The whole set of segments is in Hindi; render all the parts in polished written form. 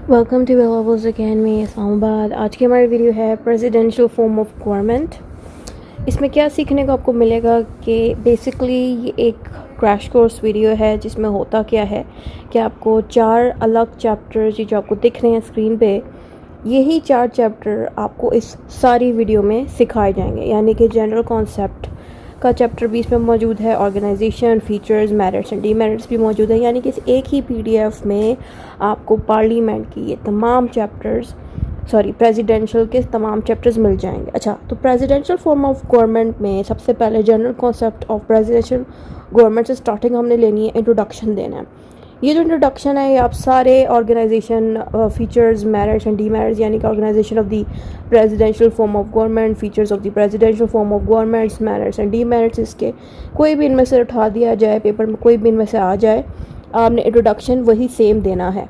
वेलकम टू वेलाबल्स अकेडमी इस्लामाबाद। आज की हमारी वीडियो है प्रेसिडेंशियल फॉर्म ऑफ गवर्नमेंट। इसमें क्या सीखने को आपको मिलेगा कि बेसिकली ये एक क्रैश कोर्स वीडियो है जिसमें होता क्या है कि आपको 4 अलग चैप्टर्स जो आपको दिख रहे हैं स्क्रीन पे, यही 4 चैप्टर आपको इस सारी वीडियो में सिखाए जाएंगे। यानी कि जनरल कॉन्सेप्ट का चैप्टर 20 में मौजूद है, organization, features, merits and demerits भी मौजूद है। यानी कि इस एक ही पीडीएफ में आपको पार्लियामेंट की ये तमाम चैप्टर्स प्रेसिडेंशियल के तमाम चैप्टर्स मिल जाएंगे। अच्छा, तो प्रेसिडेंशियल फॉर्म ऑफ गवर्नमेंट में सबसे पहले general concept of presidential government से स्टार्टिंग हमने लेनी है, इंट्रोडक्शन देना है। ये जो इंट्रोडक्शन है ये आप सारे organization, features, merits and demerits, यानी कि organization of the presidential form of government, features of the presidential form of governments, merits and demerits, इसके कोई भी इनमें से उठा दिया जाए, पेपर में कोई भी इनमें से आ जाए, आपने इंट्रोडक्शन वही सेम देना है।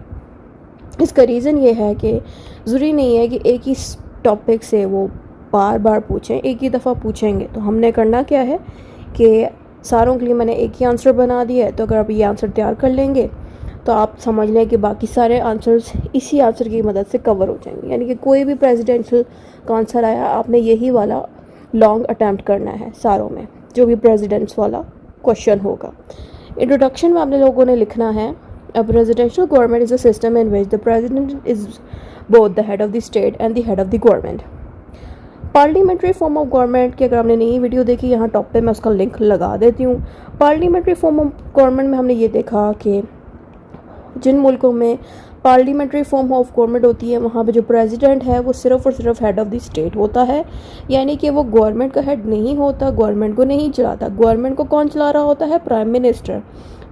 इसका रीज़न ये है कि ज़रूरी नहीं है कि एक ही टॉपिक से वो बार बार पूछें, एक ही दफ़ा पूछेंगे। तो हमने करना क्या है कि सारों के लिए मैंने एक ही आंसर बना दिया है। तो अगर आप ये आंसर तैयार कर लेंगे तो आप समझ लें कि बाकी सारे आंसर्स इसी आंसर की मदद से कवर हो जाएंगे। यानी कि कोई भी प्रेसिडेंशियल का आंसर आया, आपने यही वाला लॉन्ग अटैम्प्ट करना है सारों में, जो भी प्रेसिडेंट्स वाला क्वेश्चन होगा। इंट्रोडक्शन में आपने लोगों ने लिखना है, A presidential government is a system in which the president is both the head of the state and the head of the government. Parliamentary form of government की अगर आपने नई वीडियो देखी, यहाँ टॉप पे मैं उसका लिंक लगा देती हूँ। पार्लियामेंट्री फॉर्म ऑफ गवर्नमेंट में हमने ये देखा कि जिन मुल्कों में पार्लियामेंट्री फॉर्म ऑफ गवर्नमेंट होती है वहाँ पे जो प्रेसिडेंट है वो सिर्फ और सिर्फ हेड ऑफ द स्टेट होता है। यानी कि वो गवर्नमेंट का हेड नहीं होता, गवर्नमेंट को नहीं चलाता। गवर्नमेंट को कौन चला रहा होता है? Prime minister,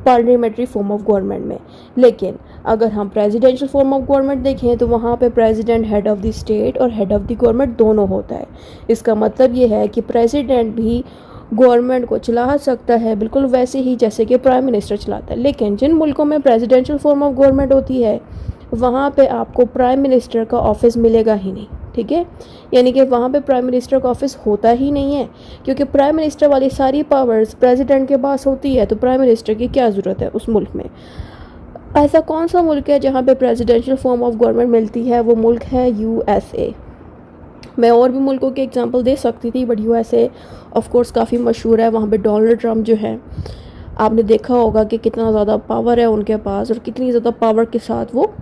parliamentary form of government में। लेकिन अगर हम प्रेसिडेंशियल फॉर्म ऑफ गवर्नमेंट देखें तो वहाँ पे president head of the state और हेड ऑफ द गवर्नमेंट दोनों होता है। इसका मतलब ये है कि प्रेसिडेंट भी गवर्नमेंट को चला सकता है बिल्कुल वैसे ही जैसे कि प्राइम मिनिस्टर चलाता है। लेकिन जिन मुल्कों में प्रेसिडेंशियल फॉर्म ऑफ गवर्नमेंट होती है वहाँ पे आपको प्राइम मिनिस्टर का ऑफिस मिलेगा ही नहीं, ठीक है। यानी कि वहाँ पे प्राइम मिनिस्टर का ऑफिस होता ही नहीं है, क्योंकि प्राइम मिनिस्टर वाली सारी पावर्स प्रेसिडेंट के पास होती है। तो प्राइम मिनिस्टर की क्या ज़रूरत है उस मुल्क में? ऐसा कौन सा मुल्क है जहाँ पे प्रेसिडेंशियल फॉर्म ऑफ गवर्नमेंट मिलती है? वो मुल्क है यूएसए। मैं और भी मुल्कों के एग्जांपल दे सकती थी, बट यूएसए ऑफ कोर्स काफ़ी मशहूर है। वहाँ पे डोनाल्ड ट्रम्प जो है, आपने देखा होगा कि कितना ज़्यादा पावर है उनके पास और कितनी ज़्यादा पावर के साथ वो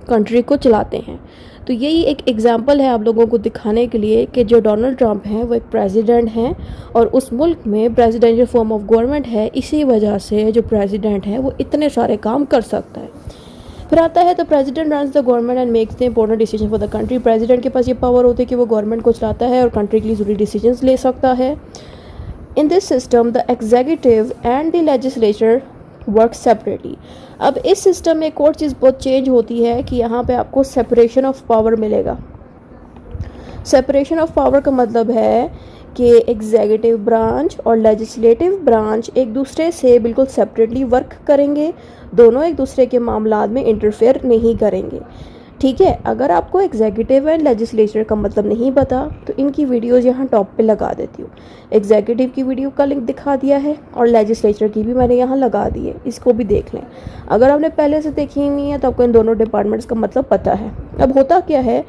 कंट्री को चलाते हैं। तो यही एक एग्जांपल है आप लोगों को दिखाने के लिए कि जो डोनाल्ड ट्रम्प हैं वो एक प्रेसिडेंट हैं और उस मुल्क में प्रेसिडेंशियल फॉर्म ऑफ गवर्नमेंट है। इसी वजह से जो प्रेसिडेंट है वो इतने सारे काम कर सकता है। फिर आता है the president runs the government and makes the important decision for the country. President के पास ये पावर होती है कि वो गवर्नमेंट को चलाता है और कंट्री के लिए ज़रूरी डिसीजंस ले सकता है। In this system the executive and the legislature work separately. अब इस सिस्टम में एक और चीज़ बहुत चेंज होती है कि यहाँ पे आपको सेपरेशन ऑफ पावर मिलेगा। सेपरेशन ऑफ पावर का मतलब है कि एग्जीक्यूटिव ब्रांच और लेजिस्लेटिव ब्रांच एक दूसरे से बिल्कुल सेपरेटली वर्क करेंगे, दोनों एक दूसरे के मामलात में इंटरफेयर नहीं करेंगे, ठीक है। अगर आपको एग्जीक्यूटिव एंड लेजिस्लेचर का मतलब नहीं पता तो इनकी वीडियोज़ यहाँ टॉप पे लगा देती हूँ। एग्जीक्यूटिव की वीडियो का लिंक दिखा दिया है और लेजिस्लेचर की भी मैंने यहाँ लगा दी है, इसको भी देख लें। अगर आपने पहले से देखी ही नहीं है तो आपको इन दोनों डिपार्टमेंट्स का मतलब पता है। अब होता क्या है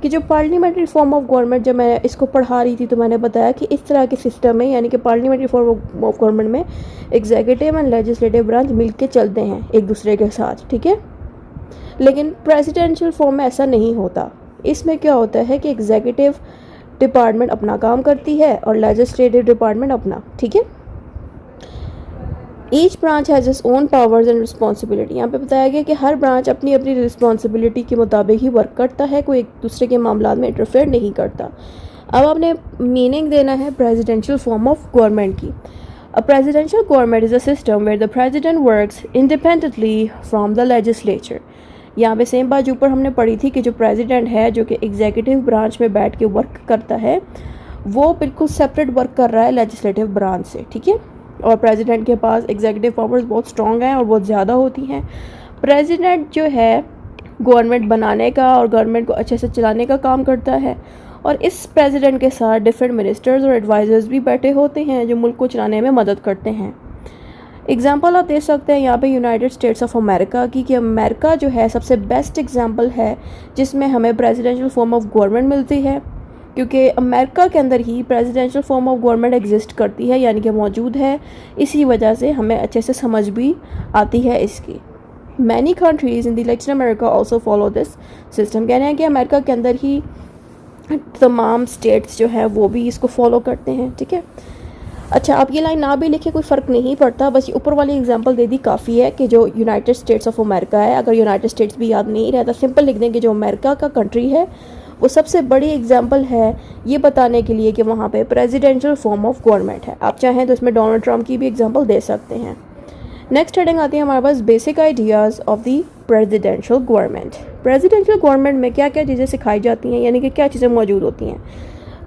कि जो पार्लियामेंट्री फॉर्म ऑफ गवर्नमेंट, जब मैं इसको पढ़ा रही थी तो मैंने बताया कि इस तरह के सिस्टम में, यानी कि पार्लियामेंट्री फॉर्म ऑफ गवर्नमेंट में एग्जीक्यूटिव एंड लेजिस्लेटिव ब्रांच मिल के चलते हैं एक दूसरे के साथ, ठीक है। लेकिन प्रेसिडेंशियल फॉर्म में ऐसा नहीं होता। इसमें क्या होता है कि एग्जीक्यूटिव डिपार्टमेंट अपना काम करती है और लेजिस्लेटिव डिपार्टमेंट अपना, ठीक है। Each branch has its own powers and responsibility. यहाँ पे बताया गया कि हर ब्रांच अपनी अपनी रिस्पॉन्सिबिलिटी के मुताबिक ही वर्क करता है, कोई एक दूसरे के मामलों में इंटरफेयर नहीं करता। अब आपने मीनिंग देना है प्रेसिडेंशियल फॉर्म ऑफ गवर्नमेंट की। A presidential government is a system where the president works independently from the legislature. यहाँ पे सेम बात जो ऊपर हमने पढ़ी थी कि जो प्रेसिडेंट है जो कि एग्जीक्यूटिव ब्रांच में बैठ के वर्क करता है वो बिल्कुल सेपरेट वर्क कर रहा है लेजिस्लेटिव ब्रांच से, ठीक है। और प्रेसिडेंट के पास एग्जीक्यूटिव पावर्स बहुत स्ट्रॉन्ग हैं और बहुत ज़्यादा होती हैं। प्रेसिडेंट जो है गवर्नमेंट बनाने का और गवर्नमेंट को अच्छे से चलाने का काम करता है और इस प्रेसिडेंट के साथ डिफरेंट मिनिस्टर्स और एडवाइज़र्स भी बैठे होते हैं जो मुल्क को चलाने में मदद करते हैं। एग्जाम्पल आप दे सकते हैं यहाँ पे यूनाइटेड स्टेट्स ऑफ अमेरिका की, कि अमेरिका जो है सबसे बेस्ट एग्जाम्पल है जिसमें हमें प्रेसिडेंशियल फॉर्म ऑफ गवर्नमेंट मिलती है, क्योंकि अमेरिका के अंदर ही presidential form of government exist करती है, यानी कि मौजूद है। इसी वजह से हमें अच्छे से समझ भी आती है इसकी। Many countries in the Latin America also follow this system. कहना है कि अमेरिका के अंदर ही तमाम स्टेट्स जो हैं वो भी इसको फॉलो करते हैं, ठीक है। अच्छा, आप ये लाइन ना भी लिखे कोई फ़र्क नहीं पड़ता, बस ये ऊपर वाली एग्जांपल दे दी काफ़ी है कि जो यूनाइटेड स्टेट्स ऑफ अमेरिका है, अगर यूनाइटेड स्टेट्स भी याद नहीं रहता सिंपल लिख दें कि जो अमेरिका का कंट्री है वो सबसे बड़ी एग्जांपल है ये बताने के लिए कि वहाँ पे प्रेसिडेंशियल फॉर्म ऑफ गवर्नमेंट है। आप चाहें तो इसमें डोनाल्ड ट्रंप की भी एग्जांपल दे सकते हैं। नेक्स्ट हेडिंग आती है हमारे पास basic ideas of the presidential government. Presidential government में क्या क्या चीज़ें सिखाई जाती हैं, यानी कि क्या चीज़ें मौजूद होती हैं।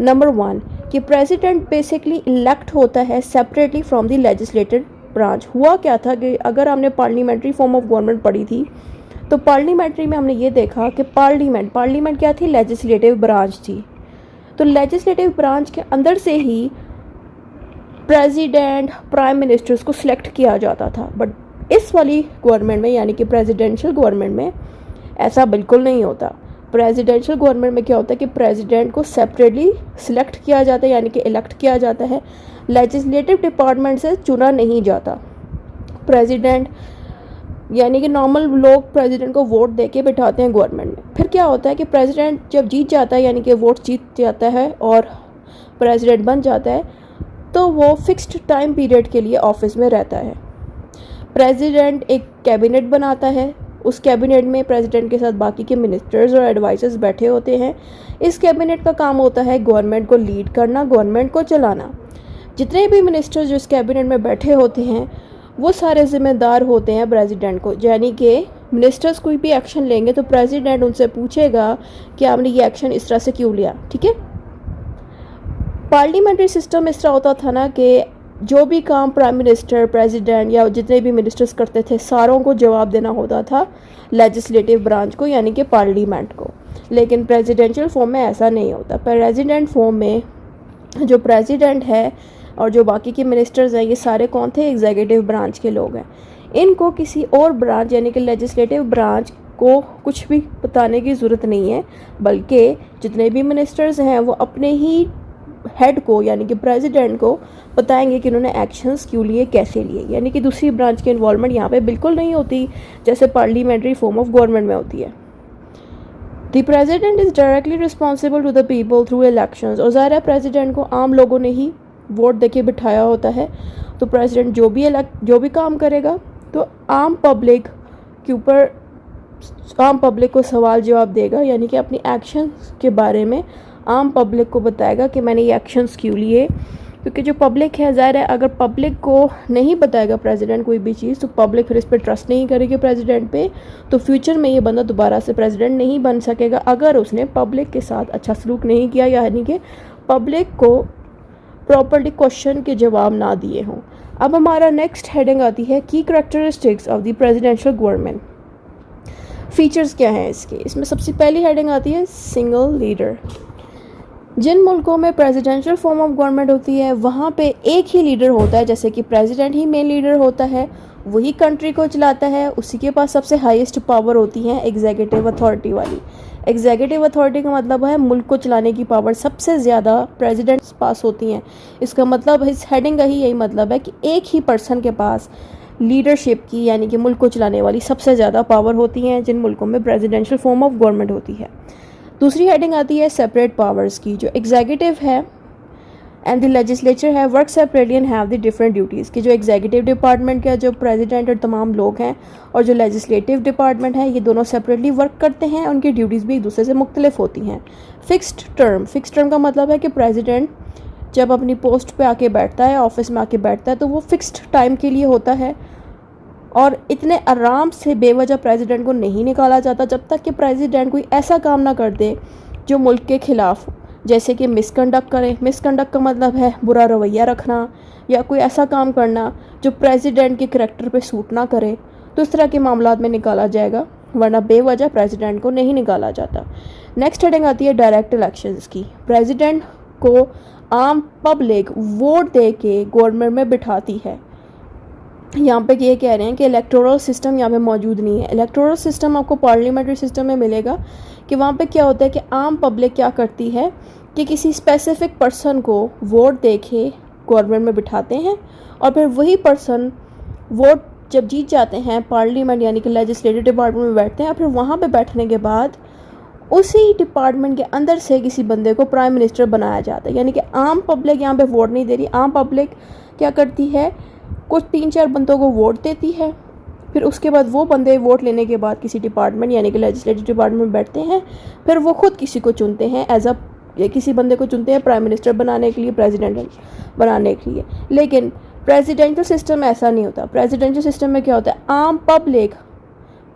नंबर 1 कि प्रेसिडेंट बेसिकली इलेक्ट होता है separately from the legislative branch. हुआ क्या था कि अगर हमने पार्लियामेंट्री फॉर्म ऑफ गवर्नमेंट पढ़ी थी तो पार्लियामेंट्री में हमने ये देखा कि पार्लियामेंट क्या थी, लेजिस्लेटिव ब्रांच थी। तो लेजिस्लेटिव ब्रांच के अंदर से ही प्रेसिडेंट प्राइम मिनिस्टर्स को सिलेक्ट किया जाता था। बट इस वाली गवर्नमेंट में यानी कि प्रेसिडेंशियल गवर्नमेंट में ऐसा बिल्कुल नहीं होता। प्रेसिडेंशियल गवर्नमेंट में क्या होता है कि प्रेसिडेंट को सेपरेटली सिलेक्ट किया जाता है, यानी कि इलेक्ट किया जाता है, लेजिस्लेटिव डिपार्टमेंट से चुना नहीं जाता। प्रेसिडेंट यानी कि नॉर्मल लोग प्रेसिडेंट को वोट देके बिठाते हैं गवर्नमेंट में। फिर क्या होता है कि प्रेसिडेंट जब जीत जाता है, यानी कि वोट जीत जाता है और प्रेसिडेंट बन जाता है, तो वो फिक्स्ड टाइम पीरियड के लिए ऑफिस में रहता है। प्रेसिडेंट एक कैबिनेट बनाता है, उस कैबिनेट में प्रेसिडेंट के साथ बाकी के मिनिस्टर्स और एडवाइजर्स बैठे होते हैं। इस कैबिनेट का काम होता है गवर्नमेंट को लीड करना, गवर्नमेंट को चलाना। जितने भी मिनिस्टर्स जो इस कैबिनेट में बैठे होते हैं वो सारे जिम्मेदार होते हैं प्रेसिडेंट को, यानी कि मिनिस्टर्स कोई भी एक्शन लेंगे तो प्रेसिडेंट उनसे पूछेगा कि आपने ये एक्शन इस तरह से क्यों लिया, ठीक है। पार्लियामेंट्री सिस्टम इस तरह होता था ना कि जो भी काम प्राइम मिनिस्टर, प्रेसिडेंट या जितने भी मिनिस्टर्स करते थे सारों को जवाब देना होता था लेजिस्लेटिव ब्रांच को, यानी कि पार्लियामेंट को। लेकिन प्रेसिडेंशियल फॉर्म में ऐसा नहीं होता। प्रेसिडेंट फॉर्म में जो प्रेसिडेंट है और जो बाकी के मिनिस्टर्स हैं ये सारे कौन थे, एग्जीक्यूटिव ब्रांच के लोग हैं। इनको किसी और ब्रांच यानी कि लेजिस्लेटिव ब्रांच को कुछ भी बताने की ज़रूरत नहीं है, बल्कि जितने भी मिनिस्टर्स हैं वो अपने ही हेड को यानी कि प्रेसिडेंट को बताएंगे कि उन्होंने एक्शंस क्यों लिए, कैसे लिए। यानी कि दूसरी ब्रांच की इन्वॉल्वमेंट यहाँ पे बिल्कुल नहीं होती जैसे पार्लियामेंट्री फॉर्म ऑफ गवर्नमेंट में होती है। The president is directly responsible to the people through elections. और ज़ाहिर है प्रेसिडेंट को आम लोगों ने ही वोट देके बिठाया होता है, तो प्रेसिडेंट जो भी काम करेगा तो आम पब्लिक के ऊपर, आम पब्लिक को सवाल जवाब देगा, यानी कि अपनी एक्शंस के बारे में आम पब्लिक को बताएगा कि मैंने ये एक्शंस क्यों लिए। क्योंकि जो पब्लिक है, ज़ाहिर है अगर पब्लिक को नहीं बताएगा प्रेसिडेंट कोई भी चीज़ तो पब्लिक फिर इस पर ट्रस्ट नहीं करेगी प्रेसिडेंट पे, तो फ्यूचर में ये बंदा दोबारा से प्रेसिडेंट नहीं बन सकेगा अगर उसने पब्लिक के साथ अच्छा सलूक नहीं किया, यानी कि पब्लिक को प्रॉपर्ली क्वेश्चन के जवाब ना दिए हों। अब हमारा नेक्स्ट हेडिंग आती है की characteristics of the presidential government. Features क्या हैं इसके। इसमें सबसे पहली हेडिंग आती है सिंगल लीडर। जिन मुल्कों में प्रेसिडेंशियल फॉर्म ऑफ गवर्नमेंट होती है वहाँ पे एक ही लीडर होता है, जैसे कि प्रेसिडेंट ही मेन लीडर होता है, वही कंट्री को चलाता है, उसी के पास सबसे हाईएस्ट पावर होती है एग्जीक्यूटिव अथॉरिटी वाली। एग्जीक्यूटिव अथॉरिटी का मतलब है मुल्क को चलाने की पावर सबसे ज़्यादा प्रेसिडेंट पास होती हैं। इसका मतलब इस हेडिंग का ही यही मतलब है कि एक ही पर्सन के पास लीडरशिप की यानी कि मुल्क को चलाने वाली सबसे ज़्यादा पावर होती हैं जिन मुल्कों में प्रेसिडेंशियल फॉर्म ऑफ गवर्नमेंट होती है। दूसरी हेडिंग आती है सेपरेट पावर्स की। जो एग्जीक्यूटिव है एंड द लेजिस्लेचर है work separately and have the different duties. कि जो एग्जीक्यूटिव डिपार्टमेंट का जो प्रेसिडेंट और तमाम लोग हैं और जो लेजिस्लेटिव डिपार्टमेंट है ये दोनों सेपरेटली वर्क करते हैं, उनकी ड्यूटीज़ भी एक दूसरे से मुख्तलिफ होती हैं। फिक्स्ड टर्म का मतलब है कि प्रेसिडेंट जब अपनी पोस्ट पे आके बैठता है, ऑफिस में आके बैठता है, तो वो फिक्स्ड टाइम के लिए होता है और इतने आराम से बेवजह प्रेसिडेंट को नहीं निकाला जाता जब तक कि प्रेसिडेंट कोई ऐसा काम ना कर दे जो मुल्क के ख़िलाफ़, जैसे कि मिसकंडक्ट करें। मिसकंडक्ट का मतलब है बुरा रवैया रखना या कोई ऐसा काम करना जो प्रेसिडेंट के करैक्टर पे सूट ना करे, तो इस तरह के मामलात में निकाला जाएगा, वरना बेवजह प्रेसिडेंट को नहीं निकाला जाता। नेक्स्ट हेडिंग आती है डायरेक्ट इलेक्शंस की। प्रेसिडेंट को आम पब्लिक वोट दे के गवर्नमेंट में बिठाती है यहाँ पे ये कह रहे हैं कि इलेक्टोरल सिस्टम यहाँ पे मौजूद नहीं है। इलेक्टोरल सिस्टम आपको पार्लियामेंट्री सिस्टम में मिलेगा कि वहाँ पे क्या होता है कि आम पब्लिक क्या करती है कि किसी स्पेसिफिक पर्सन को वोट दे के गवर्नमेंट में बिठाते हैं और फिर वही पर्सन वोट जब जीत जाते हैं पार्लियामेंट यानी कि लेजिस्लेटिव डिपार्टमेंट में बैठते हैं और फिर वहाँ पे बैठने के बाद उसी डिपार्टमेंट के अंदर से किसी बंदे को प्राइम मिनिस्टर बनाया जाता है। यानी कि आम पब्लिक यहाँ पे वोट नहीं दे रही, आम पब्लिक क्या करती है, कुछ 3-4 बंदों को वोट देती है, फिर उसके बाद वो बंदे वोट लेने के बाद किसी डिपार्टमेंट यानी कि लेजिस्लेटिव डिपार्टमेंट में बैठते हैं, फिर वो खुद किसी को चुनते हैं एज अ किसी बंदे को चुनते हैं प्राइम मिनिस्टर बनाने के लिए, प्रेसिडेंट बनाने के लिए। लेकिन प्रेसिडेंशियल सिस्टम में ऐसा नहीं होता। प्रेसिडेंशियल सिस्टम में क्या होता है, आम पब्लिक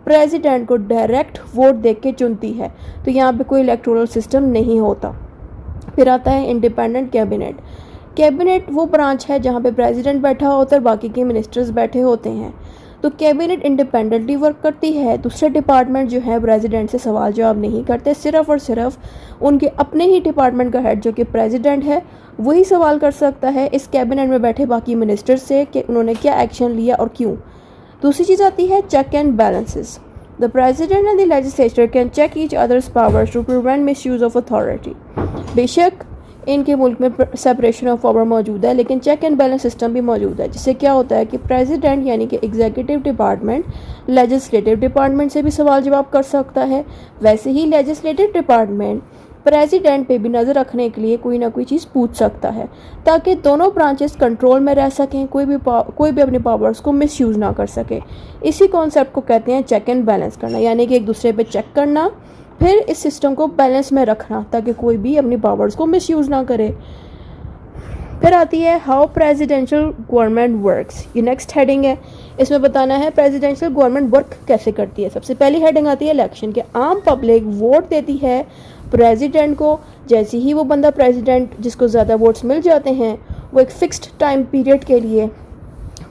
प्रेसिडेंट को डायरेक्ट वोट दे के चुनती है, तो यहाँ पे कोई इलेक्टोरल सिस्टम नहीं होता। फिर आता है इंडिपेंडेंट कैबिनेट। कैबिनेट वो ब्रांच है जहाँ पे प्रेसिडेंट बैठा होता है और बाकी के मिनिस्टर्स बैठे होते हैं। तो कैबिनेट इंडिपेंडेंटली वर्क करती है। दूसरे डिपार्टमेंट जो है प्रेसिडेंट से सवाल जवाब नहीं करते, सिर्फ और सिर्फ उनके अपने ही डिपार्टमेंट का हेड जो कि प्रेसिडेंट है वही सवाल कर सकता है इस कैबिनेट में बैठे बाकी मिनिस्टर्स से कि उन्होंने क्या एक्शन लिया और क्यों। दूसरी चीज़ आती है check and balances. The president and the legislature can check each others powers to prevent misuse of authority. बेशक इनके मुल्क में सेपरेशन ऑफ पावर मौजूद है, लेकिन चेक एंड बैलेंस सिस्टम भी मौजूद है, जिससे क्या होता है कि प्रेसिडेंट यानी कि एग्जीक्यूटिव डिपार्टमेंट लेजिस्लेटिव डिपार्टमेंट से भी सवाल जवाब कर सकता है। वैसे ही लेजिस्लेटिव डिपार्टमेंट प्रेसिडेंट पे भी नज़र रखने के लिए कोई ना कोई चीज़ पूछ सकता है, ताकि दोनों ब्रांचेस कंट्रोल में रह सकें, कोई भी अपनी पावर्स को मिसयूज़ ना कर सके। इसी कॉन्सेप्ट को कहते हैं चेक एंड बैलेंस करना, यानी कि एक दूसरे पे चेक करना, फिर इस सिस्टम को बैलेंस में रखना ताकि कोई भी अपनी पावर्स को मिसयूज़ ना करे। फिर आती है हाउ प्रेसिडेंशियल गवर्नमेंट वर्क्स। ये नेक्स्ट हेडिंग है, इसमें बताना है प्रेसिडेंशियल गवर्नमेंट वर्क कैसे करती है। सबसे पहली हेडिंग आती है इलेक्शन के। आम पब्लिक वोट देती है प्रेसिडेंट को। जैसे ही वो बंदा प्रेसिडेंट जिसको ज़्यादा वोट्स मिल जाते हैं वो एक फ़िक्स्ड टाइम पीरियड के लिए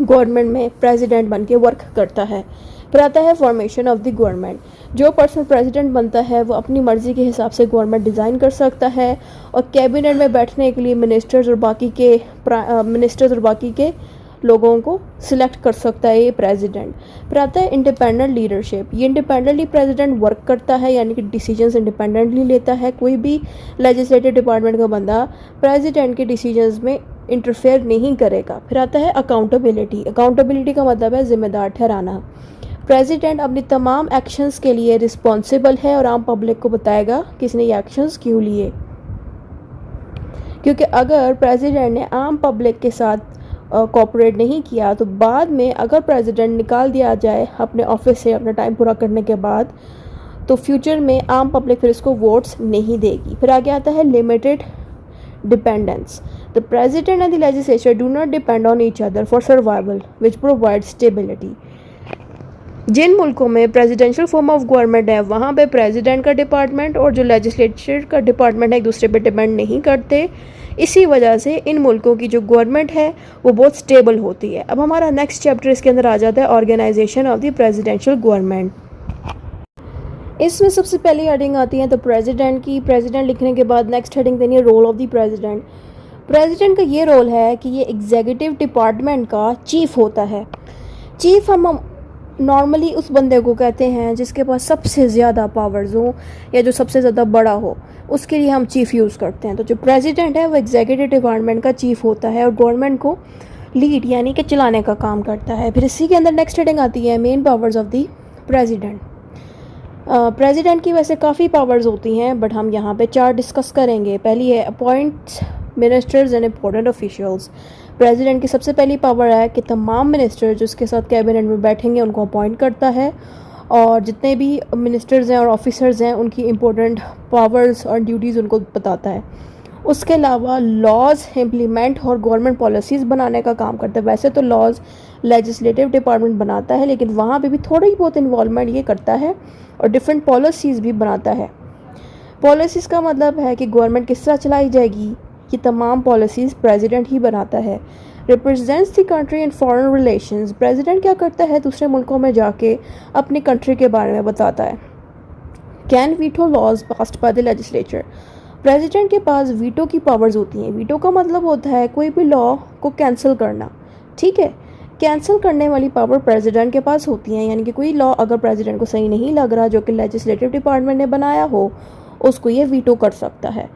गवर्नमेंट में प्रेसिडेंट बन के वर्क करता है। फिर आता है फॉर्मेशन ऑफ द गवर्नमेंट। जो पर्सन प्रेसिडेंट बनता है वो अपनी मर्ज़ी के हिसाब से गवर्नमेंट डिज़ाइन कर सकता है और कैबिनेट में बैठने के लिए मिनिस्टर्स और बाकी के लोगों को सिलेक्ट कर सकता है ये प्रेसिडेंट। फिर आता है इंडिपेंडेंट लीडरशिप। ये इंडिपेंडेंटली प्रेसिडेंट वर्क करता है, यानी कि डिसीजंस इंडिपेंडेंटली लेता है। कोई भी लेजिस्लेटिव डिपार्टमेंट का बंदा प्रेसिडेंट के डिसीजंस में इंटरफेयर नहीं करेगा। फिर आता है अकाउंटेबिलिटी। अकाउंटेबिलिटी का मतलब है जिम्मेदार ठहराना। प्रेसिडेंट अपनी तमाम एक्शंस के लिए रिस्पॉन्सिबल है और आम पब्लिक को बताएगा कि इसने ये एक्शंस क्यों लिए, क्योंकि अगर प्रेसिडेंट ने आम पब्लिक के साथ कोऑपरेट नहीं किया तो बाद में अगर प्रेसिडेंट निकाल दिया जाए अपने ऑफिस से अपना टाइम पूरा करने के बाद, तो फ्यूचर में आम पब्लिक फिर इसको वोट्स नहीं देगी। फिर आगे आता है limited dependence. The president and the legislature do not depend on each other for survival which provide stability. जिन मुल्कों में प्रेसिडेंशियल फॉर्म ऑफ गवर्नमेंट है वहाँ पे प्रेसिडेंट का डिपार्टमेंट और जो लेजिस्लेचर का डिपार्टमेंट है एक दूसरे पे डिपेंड नहीं करते। इसी वजह से इन मुल्कों की जो गवर्नमेंट है वो बहुत स्टेबल होती है। अब हमारा नेक्स्ट चैप्टर इसके अंदर आ जाता है organization of the presidential government. इसमें सबसे पहली हेडिंग आती है तो प्रेसिडेंट की। प्रेसिडेंट लिखने के बाद नेक्स्ट हेडिंग देनी है role of the president. President का ये रोल है कि ये एग्जीक्यूटिव डिपार्टमेंट का चीफ होता है। चीफ हम नॉर्मली उस बंदे को कहते हैं जिसके पास सबसे ज़्यादा पावर्स हो या जो सबसे ज़्यादा बड़ा हो, उसके लिए हम चीफ यूज़ करते हैं। तो जो प्रेसिडेंट है वो एग्जीक्यूटिव डिपार्टमेंट का चीफ होता है और गवर्नमेंट को लीड यानी कि चलाने का काम करता है। फिर इसी के अंदर नेक्स्ट हेडिंग आती है main powers of the president. President की वैसे काफ़ी पावर्स होती हैं बट हम यहाँ पे 4 डिस्कस करेंगे। पहली है appoints ministers and important officials. President की सबसे पहली पावर है कि तमाम मिनिस्टर जो उसके साथ कैबिनेट में बैठेंगे उनको अपॉइंट करता है और जितने भी मिनिस्टर्स हैं और ऑफिसर्स हैं उनकी इम्पोर्टेंट पावर्स और ड्यूटीज़ उनको बताता है। उसके अलावा लॉज इम्प्लीमेंट और गवर्नमेंट पॉलिसीज़ बनाने का काम करता है। वैसे तो लॉज लेजिस्लेटिव डिपार्टमेंट बनाता है लेकिन वहाँ पे भी थोड़ी बहुत इन्वॉल्वमेंट ये करता है और डिफरेंट पॉलिसीज़ भी बनाता है। पॉलिसीज़ का मतलब है कि गवर्नमेंट किस तरह चलाई जाएगी, ये तमाम पॉलिसीज़ प्रेसिडेंट ही बनाता है। Represents the country in foreign relations. President क्या करता है, दूसरे मुल्कों में जाके अपनी कंट्री के बारे में बताता है। Can veto laws passed by the legislature. President के पास वीटो की पावर्स होती हैं। वीटो का मतलब होता है कोई भी लॉ को कैंसिल करना, ठीक है। कैंसिल करने वाली पावर प्रेसिडेंट के पास होती हैं, यानी कि कोई लॉ अगर प्रेसिडेंट को सही नहीं लग रहा जो कि लेजिस्लेटिव डिपार्टमेंट ने बनाया हो, उसको ये वीटो कर सकता है।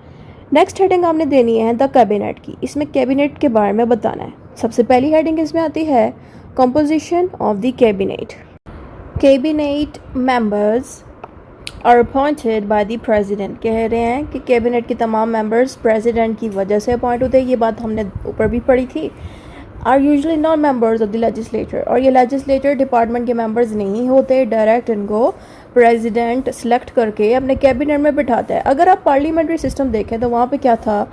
नेक्स्ट हेडिंग आपने देनी है द कैबिनेट की। इसमें कैबिनेट के बारे में बताना है। सबसे पहली हेडिंग इसमें आती है composition of the cabinet. Cabinet members are appointed by the president. कह रहे हैं कि कैबिनेट के तमाम मेंबर्स प्रेसिडेंट की वजह से अपॉइंट होते हैं। ये बात हमने ऊपर भी पढ़ी थी। Are usually non members of the legislature, और ये लेजिस्लेचर डिपार्टमेंट के मेंबर्स नहीं होते। डायरेक्ट इनको प्रेसिडेंट सेलेक्ट करके अपने कैबिनेट में बिठाता है। अगर आप पार्लियामेंट्री सिस्टम देखें तो वहाँ पे क्या था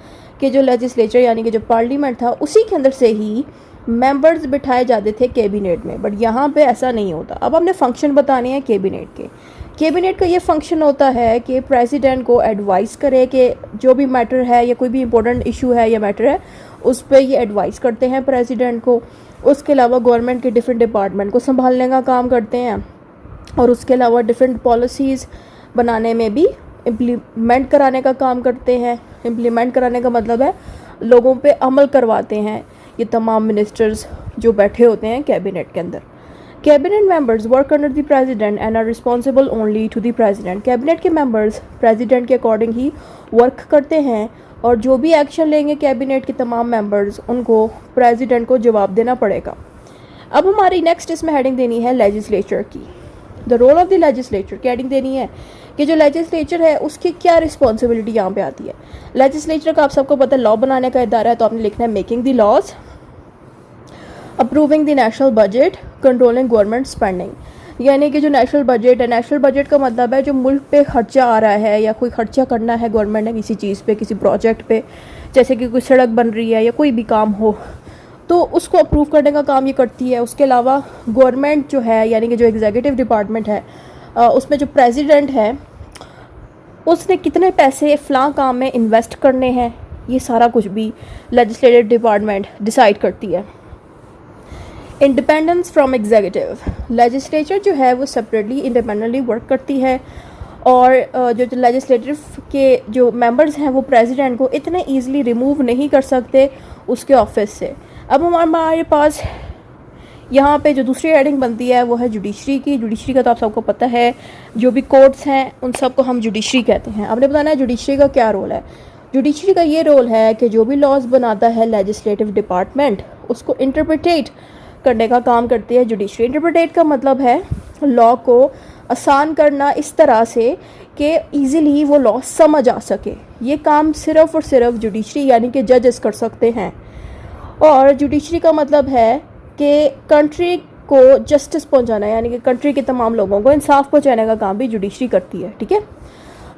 कि जो लेजिस्लेचर यानी कि जो पार्लियामेंट था उसी के अंदर से ही मेंबर्स बिठाए जाते थे कैबिनेट में, बट यहाँ पे ऐसा नहीं होता। अब हमने फंक्शन बताने हैं कैबिनेट के। कैबिनेट का ये फंक्शन होता है कि प्रेसिडेंट को एडवाइस करे कि जो भी मैटर है या कोई भी इंपॉर्टेंट इशू है या मैटर है उस पर ये एडवाइस करते हैं प्रेसिडेंट को। उसके अलावा गवर्नमेंट के डिफरेंट डिपार्टमेंट को संभालने का काम करते हैं, और उसके अलावा डिफरेंट पॉलिसीज़ बनाने में भी इम्प्लीमेंट कराने का काम करते हैं। इम्प्लीमेंट कराने का मतलब है लोगों पे अमल करवाते हैं ये तमाम मिनिस्टर्स जो बैठे होते हैं कैबिनेट के अंदर। Cabinet members work under the president and are responsible only to the president. Cabinet के मेंबर्स प्रेसिडेंट के अकॉर्डिंग ही वर्क करते हैं, और जो भी एक्शन लेंगे कैबिनेट के तमाम मेंबर्स उनको प्रेसिडेंट को जवाब देना पड़ेगा। अब हमारी नेक्स्ट इसमें हेडिंग देनी है लेजिस्लेचर की। The role of the legislature की हेडिंग देनी है कि जो लेजिस्लेचर है उसकी क्या रिस्पॉन्सिबिलिटी यहाँ पे आती है। लेजिस्लेचर का आप सबको पता है लॉ बनाने का इदारा है, तो आपने लिखना है making the laws, approving the national budget, controlling government spending. यानी कि जो नेशनल बजट है, नेशनल बजट का मतलब है जो मुल्क पे खर्चा आ रहा है या कोई खर्चा करना है गवर्नमेंट ने किसी चीज़ पे, किसी प्रोजेक्ट पे, जैसे कि कोई सड़क बन रही है या कोई भी काम हो, तो उसको अप्रूव करने का काम ये करती है। उसके अलावा गवर्नमेंट जो है यानी कि जो एग्जीक्यूटिव डिपार्टमेंट है उसमें जो प्रेसिडेंट है उसने कितने पैसे फ़लाँ काम में इन्वेस्ट करने हैं, ये सारा कुछ भी लेजिस्लेटिव डिपार्टमेंट डिसाइड करती है। इंडिपेंडेंस फ्रॉम एग्जीक्यूटिव, लेजिस्लेचर जो है वो सेपरेटली इंडिपेंडेंटली वर्क करती है, और जो लेजिस्लेटिव के जो मेंबर्स हैं वो प्रेसिडेंट को इतने ईजिली रिमूव नहीं कर सकते उसके ऑफिस से। अब हमारे पास यहाँ पे जो दूसरी हेडिंग बनती है वो है जुडिशरी की। जुडिशरी का तो आप सबको पता है, जो भी कोर्ट्स हैं उन सबको हम जुडिशरी कहते हैं। आपने बताना है जुडिशरी का क्या रोल है। जुडिशरी का ये रोल है कि जो भी लॉज बनाता है लेजिस्लेटिव डिपार्टमेंट उसको इंटरप्रिटेट करने का काम करती है जुडिशरी। इंटरप्रिटेट का मतलब है लॉ को आसान करना इस तरह से कि ईज़िली वो लॉ समझ आ सके। ये काम सिर्फ़ और सिर्फ जुडिशरी यानी कि जजेस कर सकते हैं। और जुडिशरी का मतलब है कि कंट्री को जस्टिस पहुंचाना, यानी कि कंट्री के तमाम लोगों को इंसाफ पहुंचाने का काम भी जुडिशरी करती है। ठीक है,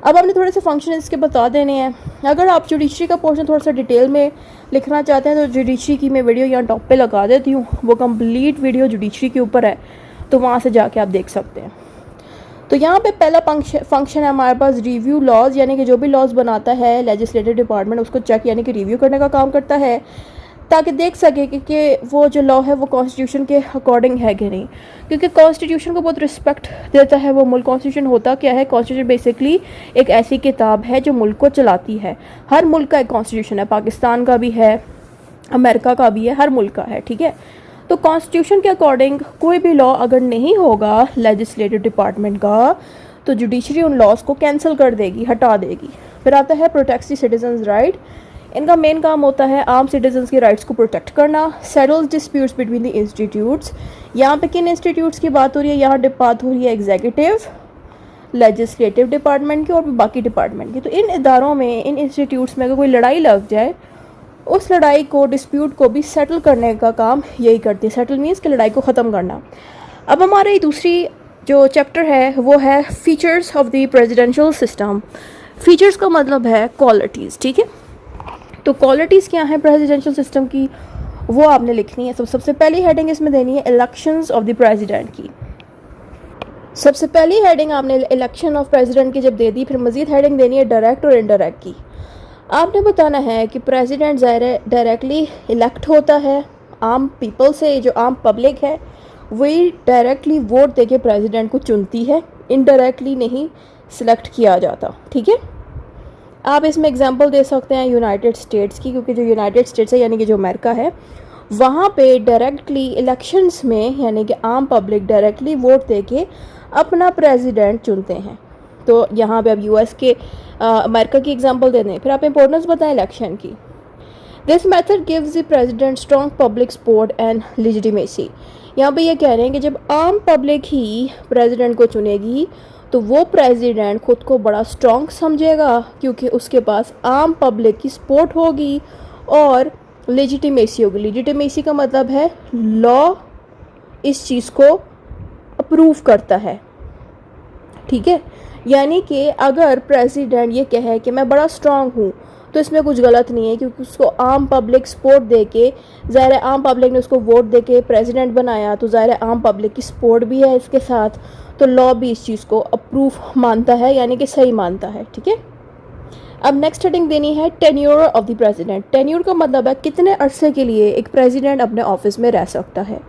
अब आपने थोड़े से फंक्शन इसके बता देने हैं। अगर आप जुडिशरी का पोर्शन थोड़ा सा डिटेल में लिखना चाहते हैं तो जुडिशरी की मैं वीडियो यहाँ टॉप पे लगा देती हूँ, वो कंप्लीट वीडियो जुडिशरी के ऊपर है, तो वहाँ से जाके आप देख सकते हैं। तो यहाँ पे पहला फंक्शन है हमारे पास रिव्यू लॉज, यानी कि जो भी लॉज बनाता है लेजिस्लेटिव डिपार्टमेंट उसको चेक यानी कि रिव्यू करने का काम करता है, ताकि देख सके कि वो जो लॉ है वो कॉन्स्टिट्यूशन के अकॉर्डिंग है कि नहीं। क्योंकि कॉन्स्टिट्यूशन को बहुत रिस्पेक्ट देता है वो मुल्क। कॉन्स्टिट्यूशन होता क्या है, कॉन्स्टिट्यूशन बेसिकली एक ऐसी किताब है जो मुल्क को चलाती है। हर मुल्क का एक कॉन्स्टिट्यूशन है, पाकिस्तान का भी है, अमेरिका का भी है, हर मुल्क का है। ठीक है, तो कॉन्स्टिट्यूशन के अकॉर्डिंग कोई भी लॉ अगर नहीं होगा लेजिस्लेटिव डिपार्टमेंट का तो जुडिशरी उन लॉज को कैंसिल कर देगी, हटा देगी। फिर आता है प्रोटेक्ट द सिटीजन्स राइट। इनका मेन काम होता है आम सिटीजन्स के राइट्स को प्रोटेक्ट करना। Settles disputes between the institutes. यहाँ पे किन इंस्टीट्यूट्स की बात हो रही है, यहाँ बात हो रही है एग्जीक्यूटिव, लेजिस्लेटिव डिपार्टमेंट की और बाकी डिपार्टमेंट की। तो इन इदारों में, इन इंस्टीट्यूट्स में अगर कोई लड़ाई लग जाए, उस लड़ाई को, डिस्प्यूट को भी सेटल करने का काम यही करती है। सेटल मीन्स कि लड़ाई को ख़त्म करना। अब हमारी दूसरी जो चैप्टर है वो है features of the presidential system. Features का मतलब है क्वालिटीज़। ठीक है, तो क्वालिटीज़ क्या हैं प्रेसिडेंशियल सिस्टम की, वो आपने लिखनी है। सबसे पहली हेडिंग इसमें देनी है इलेक्शंस ऑफ द प्रेसिडेंट की। सबसे पहली हेडिंग आपने इलेक्शन ऑफ प्रेसिडेंट की जब दे दी, फिर मज़ीद हेडिंग देनी है डायरेक्ट और इनडायरेक्ट की। आपने बताना है कि प्रेसिडेंट ज़ाहिर डायरेक्टली इलेक्ट होता है आम पीपल से, जो आम पब्लिक है वही डायरेक्टली वोट देके प्रेसिडेंट को चुनती है, इनडायरेक्टली नहीं सिलेक्ट किया जाता। ठीक है, आप इसमें एग्जांपल दे सकते हैं यूनाइटेड स्टेट्स की, क्योंकि जो यूनाइटेड स्टेट्स है यानी कि जो अमेरिका है वहाँ पे डायरेक्टली इलेक्शंस में यानी कि आम पब्लिक डायरेक्टली वोट देके अपना प्रेसिडेंट चुनते हैं। तो यहाँ पे अब यूएस के अमेरिका की एग्जांपल दे दें, फिर आप इंपॉर्टेंस बताएं इलेक्शन की। This method gives the president strong public support and legitimacy. यहाँ पे ये कह रहे हैं कि जब आम पब्लिक ही प्रेसिडेंट को चुनेगी तो वो प्रेसिडेंट खुद को बड़ा स्ट्रॉन्ग समझेगा क्योंकि उसके पास आम पब्लिक की सपोर्ट होगी और लेजिटिमेसी होगी। लेजिटिमेसी का मतलब है लॉ इस चीज़ को अप्रूव करता है, ठीक है। यानी कि अगर प्रेसिडेंट ये कहे कि मैं बड़ा स्ट्रांग हूँ तो इसमें कुछ गलत नहीं है क्योंकि उसको आम पब्लिक सपोर्ट दे के, ज़ाहिर है आम पब्लिक ने उसको वोट दे के प्रेसिडेंट बनाया, तो ज़ाहिर है आम पब्लिक की सपोर्ट भी है इसके साथ, तो लॉ भी इस चीज़ को अप्रूव मानता है यानी कि सही मानता है, ठीक है। अब नेक्स्ट हेडिंग देनी है tenure of the president. Tenure का मतलब है कितने अरसे के लिए एक प्रेसिडेंट अपने ऑफिस में रह सकता है।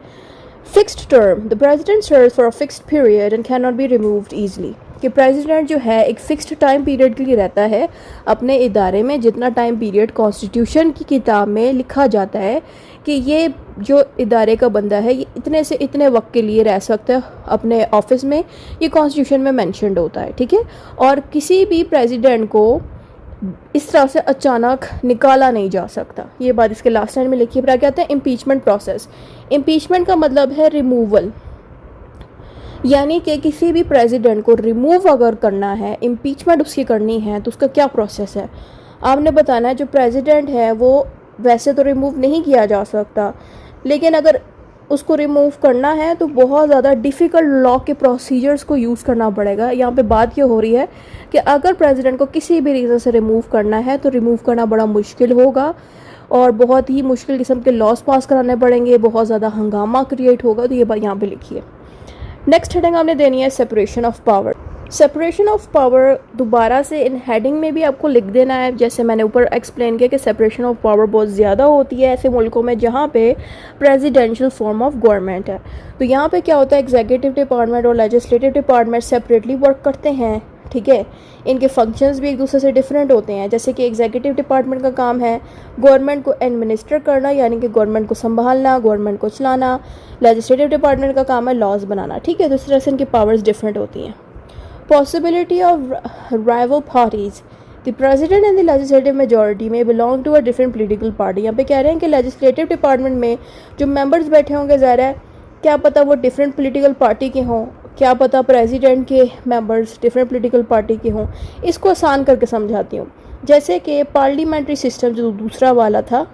Fixed term, the president serves for a fixed period and can not be removed easily. कि प्रेसिडेंट जो है एक फ़िक्स्ड टाइम पीरियड के लिए रहता है अपने इदारे में, जितना टाइम पीरियड कॉन्स्टिट्यूशन की किताब में लिखा जाता है कि ये जो इदारे का बंदा है ये इतने से इतने वक्त के लिए रह सकता है अपने ऑफिस में, ये कॉन्स्टिट्यूशन में मेंशन्ड होता है, ठीक है। और किसी भी प्रेसिडेंट को इस तरह से अचानक निकाला नहीं जा सकता। ये बात इसके लास्ट लाइन में लिखी है। फिर क्या कहते हैं इम्पीचमेंट प्रोसेस। इम्पीचमेंट का मतलब है रिमूवल, यानी कि किसी भी प्रेसिडेंट को रिमूव अगर करना है, इम्पीचमेंट उसकी करनी है, तो उसका क्या प्रोसेस है आपने बताना है। जो प्रेसिडेंट है वो वैसे तो रिमूव नहीं किया जा सकता, लेकिन अगर उसको रिमूव करना है तो बहुत ज़्यादा डिफ़िकल्ट लॉ के प्रोसीजर्स को यूज़ करना पड़ेगा। यहाँ पे बात ये हो रही है कि अगर प्रेसिडेंट को किसी भी रीज़न से रिमूव करना है तो रिमूव करना बड़ा मुश्किल होगा और बहुत ही मुश्किल किस्म के लॉस पास कराने पड़ेंगे, बहुत ज़्यादा हंगामा क्रिएट होगा। तो ये बात यहाँ पे लिखी है। नेक्स्ट हेडिंग आपने देनी है separation of power. Separation of power दोबारा से इन हेडिंग में भी आपको लिख देना है, जैसे मैंने ऊपर एक्सप्लेन किया कि सेपरेशन ऑफ पावर बहुत ज़्यादा होती है ऐसे मुल्कों में जहाँ पे प्रेसिडेंशियल फॉर्म ऑफ गवर्नमेंट है। तो यहाँ पे क्या होता है, एग्जीक्यूटिव डिपार्टमेंट और लेजिस्लेटिव डिपार्टमेंट सेपरेटली वर्क करते हैं, ठीक है। इनके फंक्शंस भी एक दूसरे से डिफरेंट होते हैं। जैसे कि एग्जीक्यूटिव डिपार्टमेंट का काम है गवर्नमेंट को एडमिनिस्टर करना, यानी कि गवर्नमेंट को संभालना, गवर्नमेंट को चलाना। लेजिस्लेटिव डिपार्टमेंट का काम है लॉज बनाना, ठीक है। तो इस तरह से इनकी पावर्स डिफरेंट होती हैं। Possibility of rival parties. The president and the legislative majority may belong to a different political party. यहाँ पे कह रहे हैं कि legislative department में जो members बैठे होंगे, ज़ाहिर है क्या पता वो different political party के हों, क्या पता president के members different political party के हों। इसको आसान करके समझाती हूँ। जैसे कि parliamentary system जो दूसरा वाला था,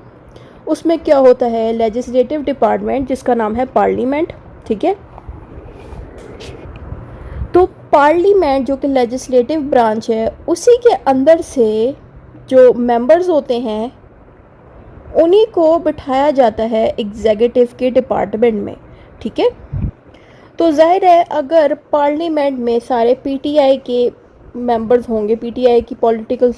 उसमें क्या होता है, legislative department जिसका नाम है parliament, ठीक है। तो पार्लियामेंट जो कि लेजिस्लेटिव ब्रांच है, उसी के अंदर से जो मेंबर्स होते हैं उन्हीं को बिठाया जाता है एग्जीक्यूटिव के डिपार्टमेंट में, ठीक है। तो जाहिर है अगर पार्लियामेंट में सारे पीटीआई के मेंबर्स होंगे, पीटीआई की पॉलिटिकल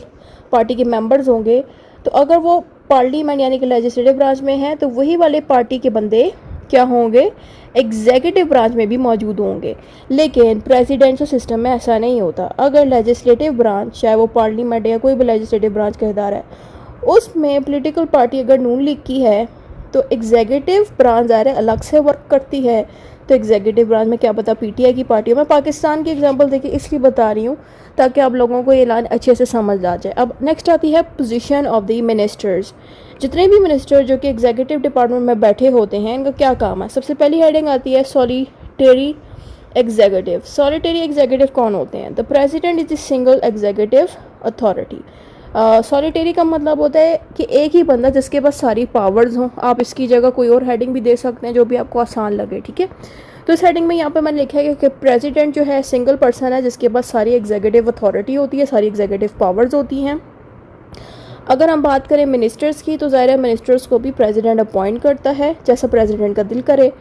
पार्टी के मेंबर्स होंगे, तो अगर वो पार्लियामेंट यानी कि लेजिस्लेटिव ब्रांच में है तो वही वाले पार्टी के बंदे क्या होंगे, एग्जीक्यूटिव ब्रांच में भी मौजूद होंगे। लेकिन प्रेसिडेंशियल सिस्टम में ऐसा नहीं होता। अगर लेजिस्लेटिव ब्रांच, चाहे वो पार्लियामेंट या कोई भी लेजिस्लेटिव ब्रांच का इदारा है, उसमें पॉलिटिकल पार्टी अगर नून लीग की है तो एग्जीक्यूटिव ब्रांच ज़ाहिर अलग से वर्क करती है। तो एग्जीक्यूटिव ब्रांच में क्या पता पीटीआई की पार्टी हो। मैं पाकिस्तान की एग्जांपल देखिए इसलिए बता रही हूँ ताकि आप लोगों को ये लाइन अच्छे से समझ आ जाए। अब नेक्स्ट आती है पोजीशन ऑफ द मिनिस्टर्स। जितने भी मिनिस्टर जो कि एग्जीक्यूटिव डिपार्टमेंट में बैठे होते हैं, इनका क्या काम है। सबसे पहली हेडिंग आती है सॉलिटेरी एग्जीक्यूटिव। सॉलिटेरी एग्जीक्यूटिव कौन होते हैं, the president is the single executive authority. Solitary का मतलब होता है कि एक ही बंदा जिसके पास सारी पावर्स हों। आप इसकी जगह कोई और हेडिंग भी दे सकते हैं जो भी आपको आसान लगे, ठीक है। तो इस हेडिंग में यहाँ पे मैंने लिखा है कि प्रेसिडेंट जो है सिंगल पर्सन है जिसके पास सारी एग्जीक्यूटिव अथॉरिटी होती है, सारी एग्जीक्यूटिव पावर्स होती हैं। अगर हम बात करें मिनिस्टर्स की तो ज़ाहिर है मिनिस्टर्स को भी प्रेसिडेंट अपॉइंट करता है जैसा प्रेसिडेंट का दिल करे।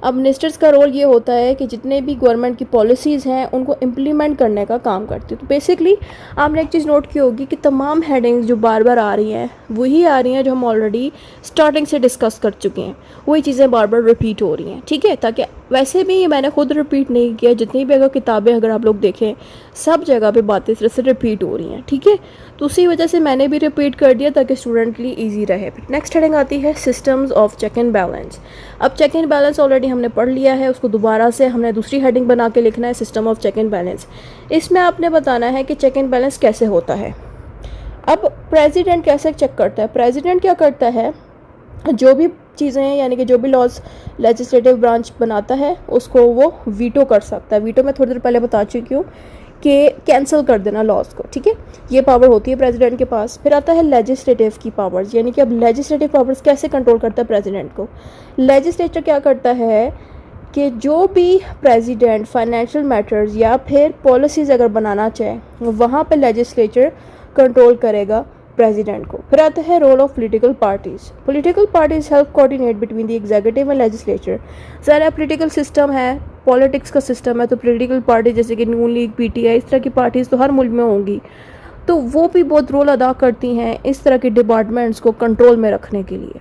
अब मिनिस्टर्स का रोल ये होता है कि जितने भी गवर्नमेंट की पॉलिसीज़ हैं उनको इम्प्लीमेंट करने का काम करती है। तो बेसिकली आपने एक चीज़ नोट की होगी कि तमाम हेडिंग्स जो बार बार आ रही हैं वही आ रही हैं जो हम ऑलरेडी स्टार्टिंग से डिस्कस कर चुके हैं, वही चीज़ें बार बार रिपीट हो रही हैं, ठीक है, ताकि वैसे भी ये मैंने खुद रिपीट नहीं किया, जितनी भी अगर किताबें अगर आप लोग देखें सब जगह पे बातें इस तरह से रिपीट हो रही हैं, ठीक है। तो उसी वजह से मैंने भी रिपीट कर दिया ताकि स्टूडेंट के लिए ईजी रहे। नेक्स्ट हेडिंग आती है systems of check and balance. अब चेक एंड बैलेंस ऑलरेडी हमने पढ़ लिया है, उसको दोबारा से हमने दूसरी हेडिंग बना के लिखना है, system of check and balance. इसमें आपने बताना है कि चेक एंड बैलेंस कैसे होता है। अब प्रेसिडेंट कैसे चेक करता है? प्रेसिडेंट क्या करता है, जो भी चीज़ें हैं यानी कि जो भी लॉज लेजिस्लेटिव ब्रांच बनाता है उसको वो वीटो कर सकता है। वीटो मैं थोड़ी देर पहले बता चुकी हूँ कि कैंसिल कर देना लॉज को, ठीक है, ये पावर होती है प्रेसिडेंट के पास। फिर आता है लेजिस्लेटिव की पावर्स, यानी कि अब लेजिस्लेटिव पावर्स कैसे कंट्रोल करता है प्रेसिडेंट को। लेजिस्लेचर क्या करता है कि जो भी प्रेसिडेंट फाइनेंशियल मैटर्स या फिर पॉलिसीज़ अगर बनाना चाहे वहाँ पे लेजिस्लेचर कंट्रोल करेगा प्रेसिडेंट को। फिर आता है role of political parties. Political parties help coordinate between the executive and legislature. सारा पॉलिटिकल सिस्टम है, पॉलिटिक्स का सिस्टम है, तो पॉलिटिकल पार्टी जैसे कि नून लीग, पीटीआई, इस तरह की पार्टीज़ तो हर मुल्क में होंगी, तो वो भी बहुत रोल अदा करती हैं इस तरह के डिपार्टमेंट्स को कंट्रोल में रखने के लिए।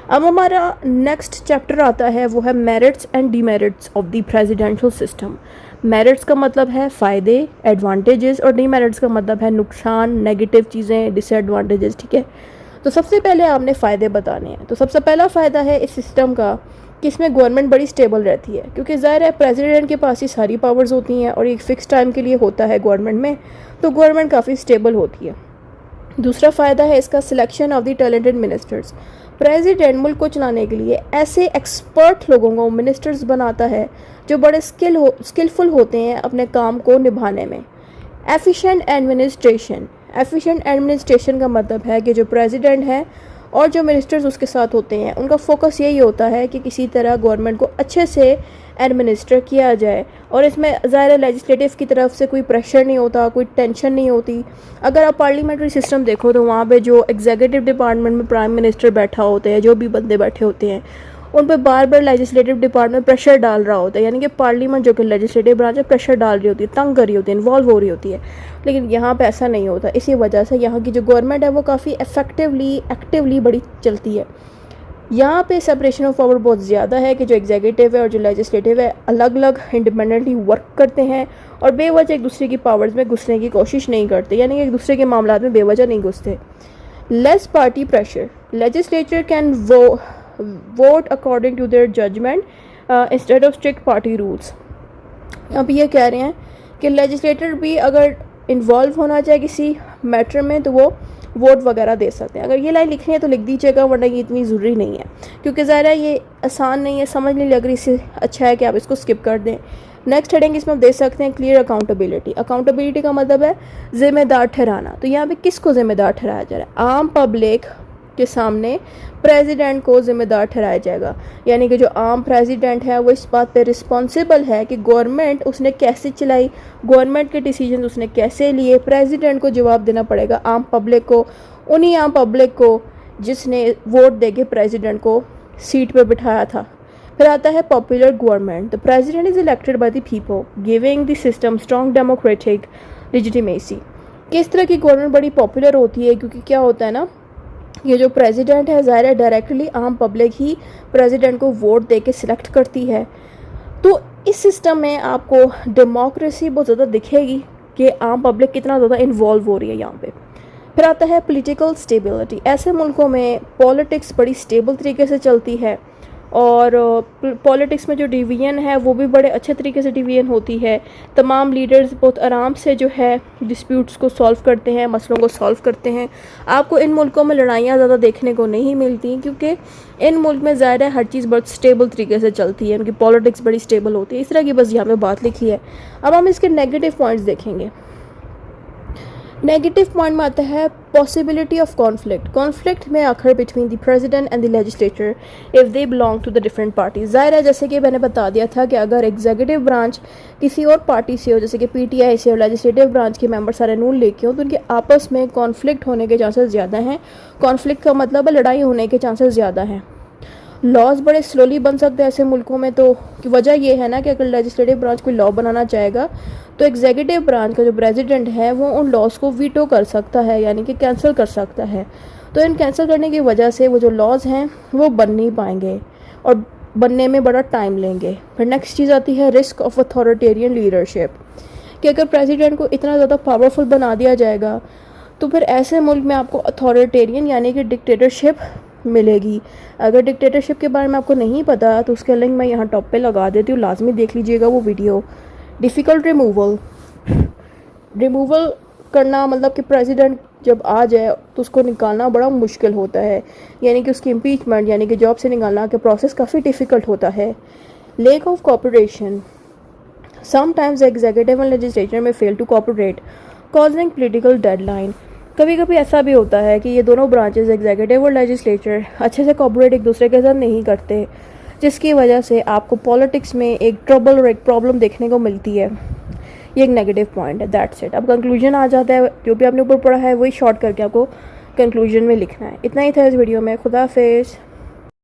अब हमारा नेक्स्ट चैप्टर आता है, वो है merits and demerits of the presidential system. Merits का मतलब है फ़ायदे, एडवांटेजेस, और डीमेरिट्स का मतलब है नुकसान, नेगेटिव चीज़ें, डिसएडवांटेजेस, ठीक है। तो सबसे पहले आपने फ़ायदे बताने हैं। तो सबसे पहला फ़ायदा है इस सिस्टम का कि इसमें गवर्नमेंट बड़ी स्टेबल रहती है, क्योंकि ज़ाहिर है प्रेसिडेंट के पास ही सारी पावर्स होती हैं और एक फ़िक्स टाइम के लिए होता है गवर्नमेंट में, तो गवर्नमेंट काफ़ी स्टेबल होती है। दूसरा फ़ायदा है इसका selection of the talented ministers. President मुल्क को चलाने के लिए ऐसे एक्सपर्ट लोगों को मिनिस्टर्स बनाता है जो बड़े स्किलफुल होते हैं अपने काम को निभाने में। Efficient administration. एफिशिएंट एडमिनिस्ट्रेशन का मतलब है कि जो प्रेसिडेंट है और जो मिनिस्टर्स उसके साथ होते हैं उनका फोकस यही होता है कि किसी तरह गवर्नमेंट को अच्छे से एडमिनिस्टर किया जाए, और इसमें ज़ाहिर लेजिस्लेटिव की तरफ से कोई प्रेशर नहीं होता, कोई टेंशन नहीं होती। अगर आप पार्लियामेंट्री सिस्टम देखो तो वहाँ पे जो एग्जीक्यूटिव डिपार्टमेंट में प्राइम मिनिस्टर बैठा होते हैं, जो भी बंदे बैठे होते हैं, उन पर बार बार लेजिस्लेटिव डिपार्टमेंट प्रेशर डाल रहा होता है, यानी कि पार्लियामेंट जो कि लेजिस्लेटिव ब्रांच है प्रेशर डाल रही होती है, तंग कर रही होती है, इन्वॉल्व हो रही होती है। लेकिन यहाँ पे ऐसा नहीं होता। इसी वजह से यहाँ की जो गवर्नमेंट है वो काफ़ी इफेक्टिवली, एक्टिवली बड़ी चलती है। यहाँ पे सेपरेशन ऑफ पावर बहुत ज़्यादा है कि जो एग्जीक्यूटिव है और जो लेजिस्लेटिव है अलग अलग इंडिपेंडेंटली वर्क करते हैं और बेवजह एक दूसरे की पावर्स में घुसने की कोशिश नहीं करते, यानी कि एक दूसरे के मामलों में बेवजह नहीं घुसते। Less party pressure. Legislature can vote according to their judgement instead of strict party rules. अब ये कह रहे हैं कि लेजिस्लेटर भी अगर इन्वॉल्व होना चाहे किसी मैटर में तो वो वोट वगैरह दे सकते हैं। अगर ये लाइन लिखनी है तो लिख दीजिएगा, वरना ये इतनी ज़रूरी नहीं है, क्योंकि ज़ाहिर है ये आसान नहीं है, समझ नहीं लग रही, इससे अच्छा है कि आप इसको स्किप कर दें। नेक्स्ट हेडिंग इसमें आप देख सकते हैं क्लियर अकाउंटेबिलिटी। अकाउंटेबिलिटी का मतलब है ज़िम्मेदार ठहराना। तो यहाँ पे किसको ज़िम्मेदार ठहराया जा रहा है? आम पब्लिक के सामने प्रेसिडेंट को ज़िम्मेदार ठहराया जाएगा, यानी कि जो आम प्रेसिडेंट है वो इस बात पे रिस्पॉन्सिबल है कि गवर्नमेंट उसने कैसे चलाई, गवर्नमेंट के डिसीजन उसने कैसे लिए, प्रेसिडेंट को जवाब देना पड़ेगा, आम पब्लिक को, उन्हीं आम पब्लिक को जिसने वोट देके प्रेसिडेंट को सीट पे बिठाया था। फिर आता है popular government. The president is elected by the people giving the system strong democratic legitimacy. किस तरह की गवर्नमेंट बड़ी पॉपुलर होती है, क्योंकि क्या होता है ना, ये जो प्रेसिडेंट है ज़ाहिर है डायरेक्टली आम पब्लिक ही प्रेसिडेंट को वोट दे के सिलेक्ट करती है। तो इस सिस्टम में आपको डेमोक्रेसी बहुत ज़्यादा दिखेगी कि आम पब्लिक कितना ज़्यादा इन्वॉल्व हो रही है यहाँ पे। फिर आता है पॉलिटिकल स्टेबिलिटी। ऐसे मुल्कों में पॉलिटिक्स बड़ी स्टेबल तरीके से चलती है और पॉलिटिक्स में जो डिवीजन है वो भी बड़े अच्छे तरीके से डिवीजन होती है। तमाम लीडर्स बहुत आराम से जो है डिस्प्यूट्स को सॉल्व करते हैं, मसलों को सॉल्व करते हैं। आपको इन मुल्कों में लड़ाइयाँ ज़्यादा देखने को नहीं मिलती, क्योंकि इन मुल्क में ज़्यादा हर चीज़ बहुत स्टेबल तरीके से चलती है, उनकी पॉलिटिक्स बड़ी स्टेबल होती है। इस तरह की बस यहाँ पे बात लिखी है। अब हम इसके नेगेटिव पॉइंट्स देखेंगे। नेगेटिव पॉइंट में आता है पॉसिबिलिटी ऑफ कॉन्फ्लिक्ट। कॉन्फ्लिक्ट में आखिर between the president and the legislature if they belong to the different parties. ज़ाहिर है जैसे कि मैंने बता दिया था कि अगर एग्जीक्यूटिव ब्रांच किसी और पार्टी से हो, जैसे कि पीटीआई से, और लेजिस्लेटिव ब्रांच के मेंबर सारे नून लेके हो, तो उनके आपस में कॉन्फ्लिक्ट होने के चांसेस ज़्यादा हैं। कॉन्फ्लिक्ट का मतलब है लड़ाई होने के चांसेस ज़्यादा हैं। लॉज बड़े स्लोली बन सकते हैं ऐसे मुल्कों में, तो वजह ये है ना कि अगर लेजिस्लेटिव ब्रांच कोई लॉ बनाना चाहेगा तो एग्जीक्यूटिव ब्रांच का जो प्रेसिडेंट है वो उन लॉज को वीटो कर सकता है, यानी कि कैंसिल कर सकता है। तो इन कैंसिल करने की वजह से वो जो लॉज हैं वो बन नहीं पाएंगे। और बनने में बड़ा टाइम लेंगे। फिर नेक्स्ट चीज़ आती है रिस्क ऑफ अथॉरिटेरियन लीडरशिप, कि अगर प्रेसिडेंट को इतना ज़्यादा पावरफुल बना दिया जाएगा तो फिर ऐसे मुल्क में आपको अथॉरिटेरियन यानी कि डिक्टेटरशिप मिलेगी। अगर डिक्टेटरशिप के बारे में आपको नहीं पता तो उसका लिंक मैं यहाँ टॉप पे लगा देती हूँ, लाजमी देख लीजिएगा वो वीडियो। डिफ़िकल्ट रिमूवल करना, मतलब कि प्रेसिडेंट जब आ जाए तो उसको निकालना बड़ा मुश्किल होता है, यानी कि उसकी इम्पीचमेंट यानी कि जॉब से निकालना का प्रोसेस काफ़ी डिफ़िकल्ट होता है। Lack of cooperation, sometimes executive and legislature में fail to cooperate causing political deadline. कभी कभी ऐसा भी होता है कि ये दोनों ब्रांचेस एग्जीक्यूटिव और लेजिस्लेचर अच्छे से कोऑपरेट एक दूसरे के साथ नहीं करते, जिसकी वजह से आपको पॉलिटिक्स में एक ट्रबल और एक प्रॉब्लम देखने को मिलती है। ये एक नेगेटिव पॉइंट है। That's it. अब कंक्लूजन आ जाता है, जो भी आपने ऊपर पढ़ा है वही शॉर्ट करके आपको कंक्लूजन में लिखना है। इतना ही था इस वीडियो में। खुदा हाफिज़।